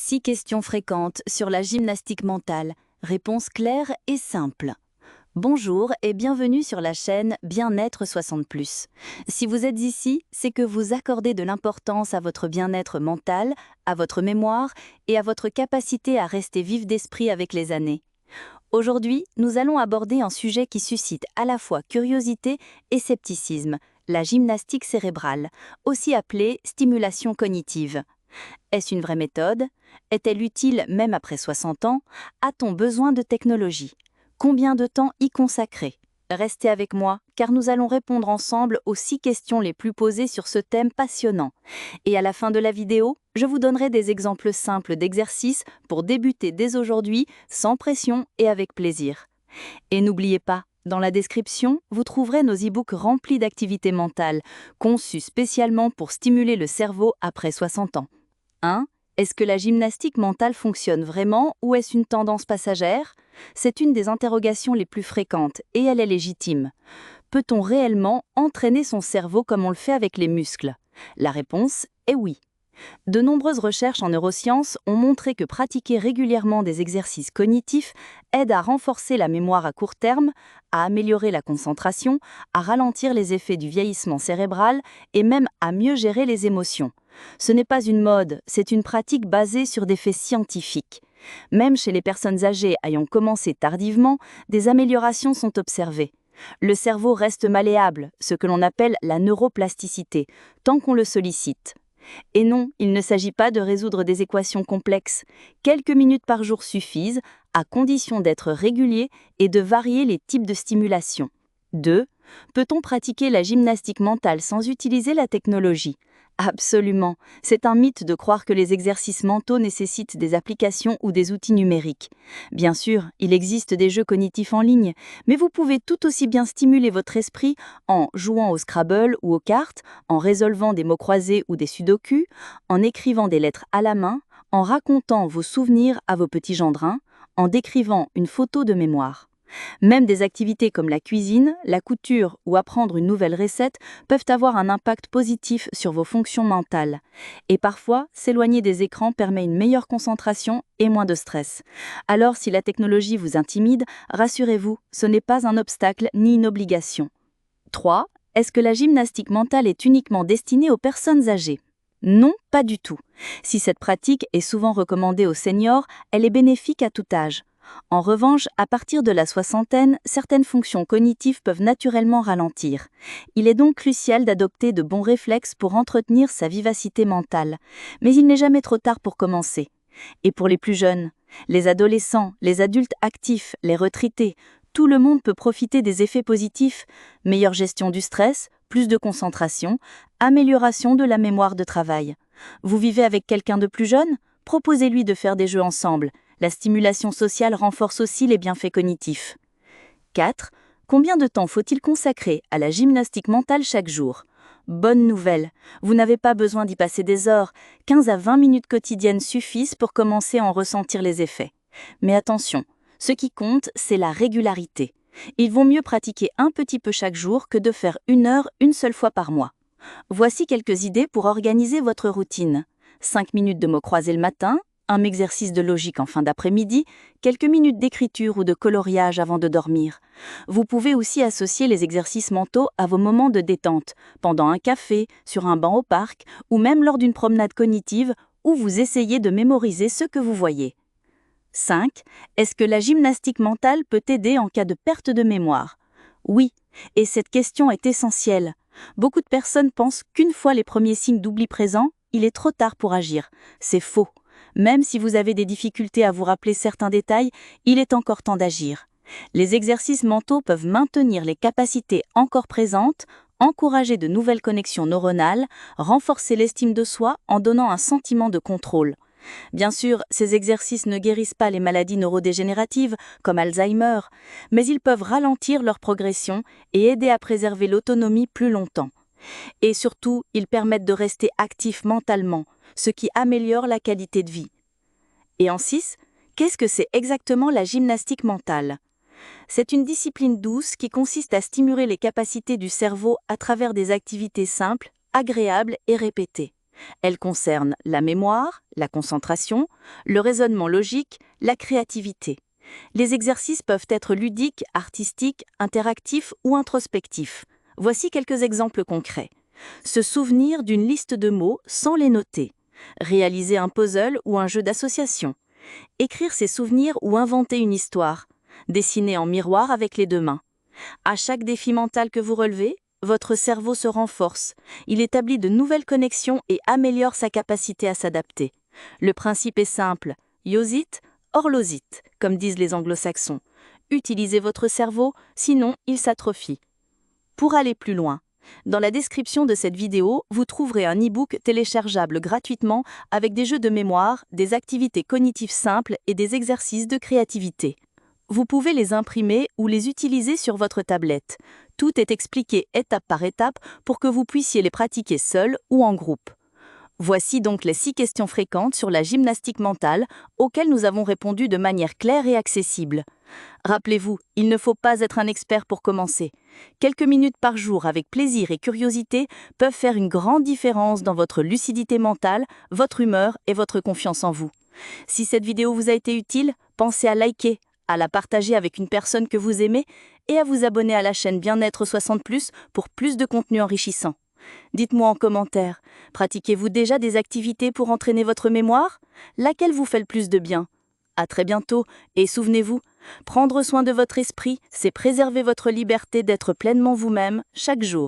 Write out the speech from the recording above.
6 questions fréquentes sur la gymnastique mentale. Réponse claire et simple. Bonjour et bienvenue sur la chaîne Bien-être 60+. Si vous êtes ici, c'est que vous accordez de l'importance à votre bien-être mental, à votre mémoire et à votre capacité à rester vif d'esprit avec les années. Aujourd'hui, nous allons aborder un sujet qui suscite à la fois curiosité et scepticisme, la gymnastique cérébrale, aussi appelée stimulation cognitive. Est-ce une vraie méthode? Est-elle utile même après 60 ans? A-t-on besoin de technologie? Combien de temps y consacrer? Restez avec moi, car nous allons répondre ensemble aux 6 questions les plus posées sur ce thème passionnant. Et à la fin de la vidéo, je vous donnerai des exemples simples d'exercices pour débuter dès aujourd'hui, sans pression et avec plaisir. Et n'oubliez pas, dans la description, vous trouverez nos e-books remplis d'activités mentales, conçus spécialement pour stimuler le cerveau après 60 ans. 1. Est-ce que la gymnastique mentale fonctionne vraiment ou est-ce une tendance passagère? C'est une des interrogations les plus fréquentes et elle est légitime. Peut-on réellement entraîner son cerveau comme on le fait avec les muscles? La réponse est oui. De nombreuses recherches en neurosciences ont montré que pratiquer régulièrement des exercices cognitifs aide à renforcer la mémoire à court terme, à améliorer la concentration, à ralentir les effets du vieillissement cérébral et même à mieux gérer les émotions. Ce n'est pas une mode, c'est une pratique basée sur des faits scientifiques. Même chez les personnes âgées ayant commencé tardivement, des améliorations sont observées. Le cerveau reste malléable, ce que l'on appelle la neuroplasticité, tant qu'on le sollicite. Et non, il ne s'agit pas de résoudre des équations complexes. Quelques minutes par jour suffisent, à condition d'être régulier et de varier les types de stimulation. 2. Peut-on pratiquer la gymnastique mentale sans utiliser la technologie? Absolument. C'est un mythe de croire que les exercices mentaux nécessitent des applications ou des outils numériques. Bien sûr, il existe des jeux cognitifs en ligne, mais vous pouvez tout aussi bien stimuler votre esprit en jouant au Scrabble ou aux cartes, en résolvant des mots croisés ou des sudokus, en écrivant des lettres à la main, en racontant vos souvenirs à vos petits gendrins, en décrivant une photo de mémoire. Même des activités comme la cuisine, la couture ou apprendre une nouvelle recette peuvent avoir un impact positif sur vos fonctions mentales. Et parfois, s'éloigner des écrans permet une meilleure concentration et moins de stress. Alors, si la technologie vous intimide, rassurez-vous, ce n'est pas un obstacle ni une obligation. 3. Est-ce que la gymnastique mentale est uniquement destinée aux personnes âgées? Non, pas du tout. Si cette pratique est souvent recommandée aux seniors, elle est bénéfique à tout âge. En revanche, à partir de la soixantaine, certaines fonctions cognitives peuvent naturellement ralentir. Il est donc crucial d'adopter de bons réflexes pour entretenir sa vivacité mentale. Mais il n'est jamais trop tard pour commencer. Et pour les plus jeunes, les adolescents, les adultes actifs, les retraités, tout le monde peut profiter des effets positifs. Meilleure gestion du stress, plus de concentration, amélioration de la mémoire de travail. Vous vivez avec quelqu'un de plus jeune? Proposez-lui de faire des jeux ensemble. La stimulation sociale renforce aussi les bienfaits cognitifs. 4. Combien de temps faut-il consacrer à la gymnastique mentale chaque jour? Bonne nouvelle, vous n'avez pas besoin d'y passer des heures. 15 à 20 minutes quotidiennes suffisent pour commencer à en ressentir les effets. Mais attention, ce qui compte, c'est la régularité. Il vaut mieux pratiquer un petit peu chaque jour que de faire 1 heure une seule fois par mois. Voici quelques idées pour organiser votre routine. 5 minutes de mots croisés le matin, un exercice de logique en fin d'après-midi, quelques minutes d'écriture ou de coloriage avant de dormir. Vous pouvez aussi associer les exercices mentaux à vos moments de détente, pendant un café, sur un banc au parc, ou même lors d'une promenade cognitive où vous essayez de mémoriser ce que vous voyez. 5. Est-ce que la gymnastique mentale peut aider en cas de perte de mémoire? Oui, et cette question est essentielle. Beaucoup de personnes pensent qu'une fois les premiers signes d'oubli présents, il est trop tard pour agir. C'est faux. Même si vous avez des difficultés à vous rappeler certains détails, il est encore temps d'agir. Les exercices mentaux peuvent maintenir les capacités encore présentes, encourager de nouvelles connexions neuronales, renforcer l'estime de soi en donnant un sentiment de contrôle. Bien sûr, ces exercices ne guérissent pas les maladies neurodégénératives comme Alzheimer, mais ils peuvent ralentir leur progression et aider à préserver l'autonomie plus longtemps. Et surtout, ils permettent de rester actifs mentalement, ce qui améliore la qualité de vie. Et en 6, qu'est-ce que c'est exactement la gymnastique mentale? C'est une discipline douce qui consiste à stimuler les capacités du cerveau à travers des activités simples, agréables et répétées. Elles concernent la mémoire, la concentration, le raisonnement logique, la créativité. Les exercices peuvent être ludiques, artistiques, interactifs ou introspectifs. Voici quelques exemples concrets. Se souvenir d'une liste de mots sans les noter. Réaliser un puzzle ou un jeu d'association. Écrire ses souvenirs ou inventer une histoire. Dessiner en miroir avec les deux mains. À chaque défi mental que vous relevez, votre cerveau se renforce. Il établit de nouvelles connexions et améliore sa capacité à s'adapter. Le principe est simple. Use it or lose it, comme disent les anglo-saxons. Utilisez votre cerveau, sinon il s'atrophie. Pour aller plus loin, dans la description de cette vidéo, vous trouverez un e-book téléchargeable gratuitement avec des jeux de mémoire, des activités cognitives simples et des exercices de créativité. Vous pouvez les imprimer ou les utiliser sur votre tablette. Tout est expliqué étape par étape pour que vous puissiez les pratiquer seul ou en groupe. Voici donc les 6 questions fréquentes sur la gymnastique mentale auxquelles nous avons répondu de manière claire et accessible. Rappelez-vous, il ne faut pas être un expert pour commencer. Quelques minutes par jour avec plaisir et curiosité peuvent faire une grande différence dans votre lucidité mentale, votre humeur et votre confiance en vous. Si cette vidéo vous a été utile, pensez à liker, à la partager avec une personne que vous aimez et à vous abonner à la chaîne Bien-être 60+ pour plus de contenu enrichissant. Dites-moi en commentaire, pratiquez-vous déjà des activités pour entraîner votre mémoire? Laquelle vous fait le plus de bien? À très bientôt et souvenez-vous, prendre soin de votre esprit, c'est préserver votre liberté d'être pleinement vous-même chaque jour.